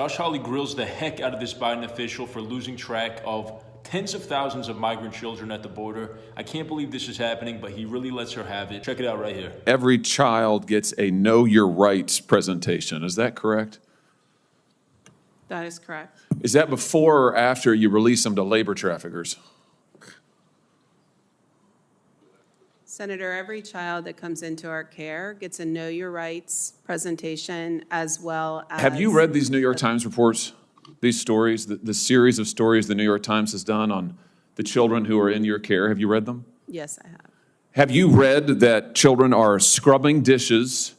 Josh Hawley grills the heck out of this Biden official for losing track of tens of thousands of migrant children at the border. I can't believe this is happening, but he really lets her have it. Check it out right here. Every child gets a Know Your Rights presentation. Is that correct? That is correct. Is that before or after you release them to labor traffickers? Senator, every child that comes into our care gets a Know Your Rights presentation as well as... Have you read these New York Times reports, these stories, the series of stories the New York Times has done on the children who are in your care? Have you read them? Yes, I have. Have you read that children are scrubbing dishes,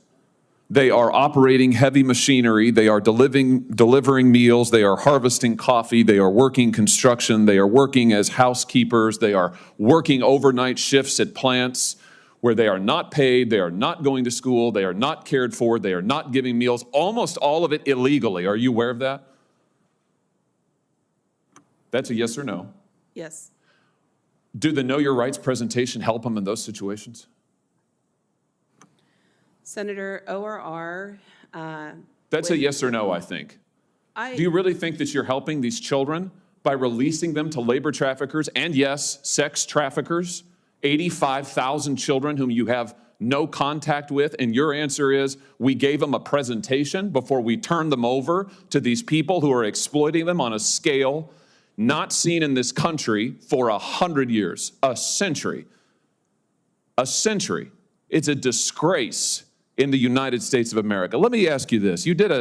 they are operating heavy machinery, they are delivering meals, they are harvesting coffee, they are working construction, they are working as housekeepers, they are working overnight shifts at plants where they are not paid, they are not going to school, they are not cared for, they are not giving meals, almost all of it illegally. Are you aware of that? That's a yes or no. Yes. Do the Know Your Rights presentation help them in those situations? Senator, ORR... That's a yes or no, I think. Do you really think that you're helping these children by releasing them to labor traffickers and, yes, sex traffickers? 85,000 children whom you have no contact with, and your answer is we gave them a presentation before we turned them over to these people who are exploiting them on a scale not seen in this country for 100 years, a century. A century. It's a disgrace in the United States of America. Let me ask you this. You did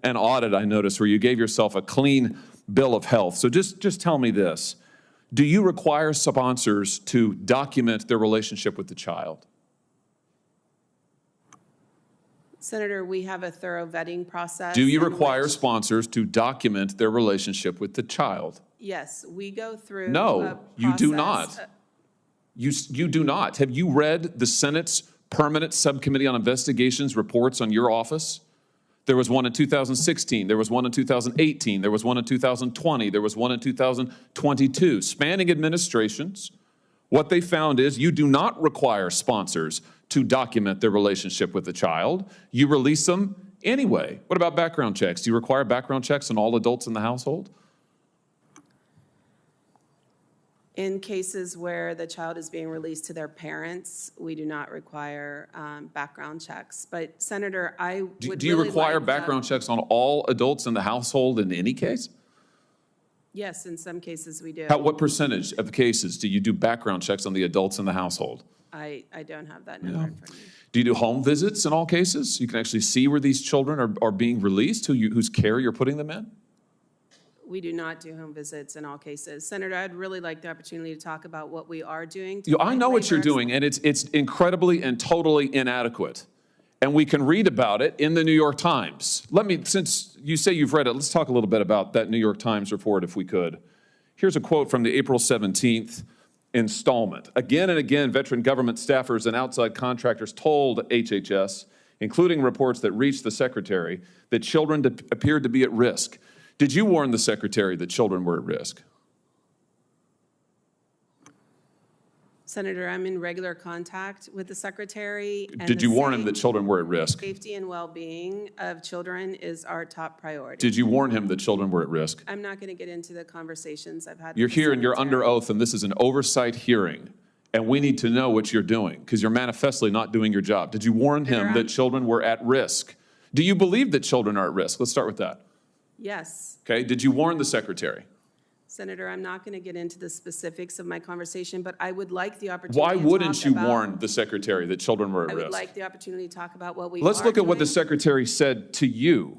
an audit, I noticed, where you gave yourself a clean bill of health. So just tell me this. Do you require sponsors to document their relationship with the child? Senator, we have a thorough vetting process. Do you require sponsors to document their relationship with the child? Yes, we go through No, you do not. You do not. Have you read the Senate's Permanent Subcommittee on Investigations reports on your office? There was one in 2016, there was one in 2018, there was one in 2020, there was one in 2022. Spanning administrations, what they found is you do not require sponsors to document their relationship with the child. You release them anyway. What about background checks? Do you require background checks on all adults in the household? In cases where the child is being released to their parents, we do not require background checks. But Senator, I would Do you really require like background checks on all adults in the household in any case? Yes, in some cases we do. What percentage of cases do you do background checks on the adults in the household? I don't have that number in front of me. Do you do home visits in all cases? You can actually see where these children are being released, whose care you're putting them in? We do not do home visits in all cases. Senator, I'd really like the opportunity to talk about what we are doing. I know what you're doing, and it's incredibly and totally inadequate. And we can read about it in the New York Times. Since you say you've read it, let's talk a little bit about that New York Times report, if we could. Here's a quote from the April 17th installment. Again and again, veteran government staffers and outside contractors told HHS, including reports that reached the secretary, that children appeared to be at risk. Did you warn the secretary that children were at risk? Senator, I'm in regular contact with the secretary. Did you warn him that children were at risk? Safety and well-being of children is our top priority. Did you warn him that children were at risk? I'm not going to get into the conversations I've had. You're here and you're under oath, and this is an oversight hearing, and we need to know what you're doing because you're manifestly not doing your job. Did you warn him that children were at risk? Do you believe that children are at risk? Let's start with that. Yes. Okay, did you warn the secretary? Senator, I'm not going to get into the specifics of my conversation, but I would like the opportunity Why to wouldn't you talk warn the secretary that children were at I risk? would like the opportunity to talk about what we Let's are look at what the doing. secretary said to you.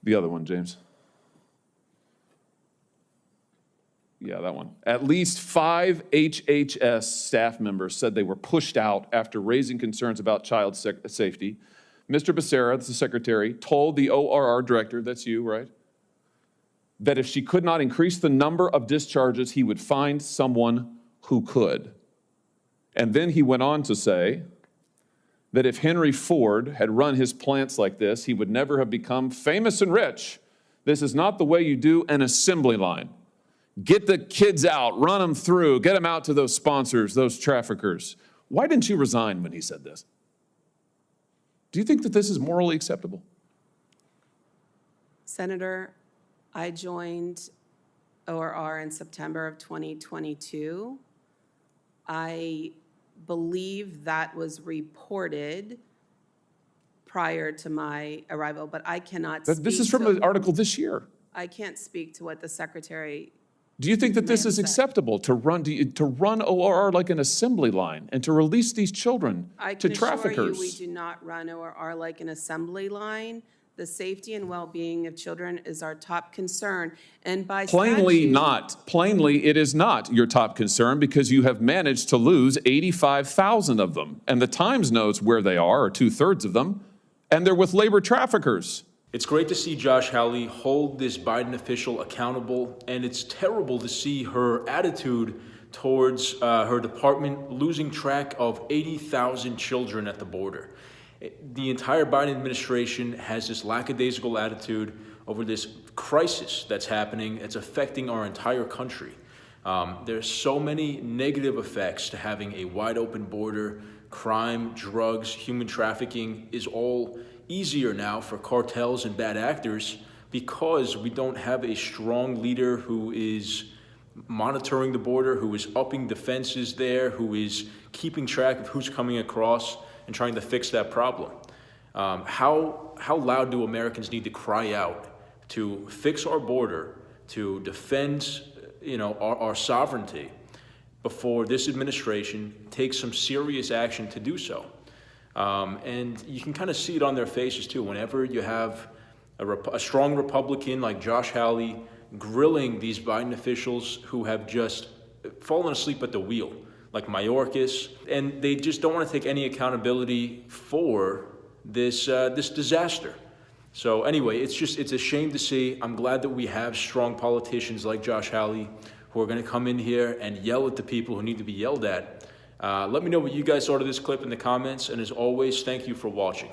The other one, James. Yeah, that one. At least 5 HHS staff members said they were pushed out after raising concerns about child safety. Mr. Becerra, the secretary, told the ORR director, that's you, right, that if she could not increase the number of discharges, he would find someone who could. And then he went on to say that if Henry Ford had run his plants like this, he would never have become famous and rich. This is not the way you do an assembly line. Get the kids out, run them through, get them out to those sponsors, those traffickers. Why didn't you resign when he said this? Do you think that this is morally acceptable? Senator, I joined ORR in September of 2022. I believe that was reported prior to my arrival, but I cannot speak This is from an article this year. I can't speak to what the secretary. Do you think that this is acceptable to run ORR like an assembly line and to release these children to traffickers? I can assure you we do not run ORR like an assembly line. The safety and well-being of children is our top concern, and by Plainly statute, not. Plainly, it is not your top concern because you have managed to lose 85,000 of them. And the Times knows where they are, or 2/3 of them, and they're with labor traffickers. It's great to see Josh Hawley hold this Biden official accountable, and it's terrible to see her attitude towards her department losing track of 80,000 children at the border. The entire Biden administration has this lackadaisical attitude over this crisis that's happening. It's affecting our entire country. There's so many negative effects to having a wide open border. Crime, drugs, human trafficking is all easier now for cartels and bad actors because we don't have a strong leader who is monitoring the border, who is upping defenses there, who is keeping track of who's coming across and trying to fix that problem. How loud do Americans need to cry out to fix our border, to defend, our sovereignty before this administration takes some serious action to do so? And you can kind of see it on their faces too. Whenever you have a strong Republican like Josh Hawley grilling these Biden officials who have just fallen asleep at the wheel, like Mayorkas, and they just don't want to take any accountability for this disaster. So anyway, it's a shame to see. I'm glad that we have strong politicians like Josh Hawley who are going to come in here and yell at the people who need to be yelled at. Let me know what you guys thought of this clip in the comments, and as always, thank you for watching.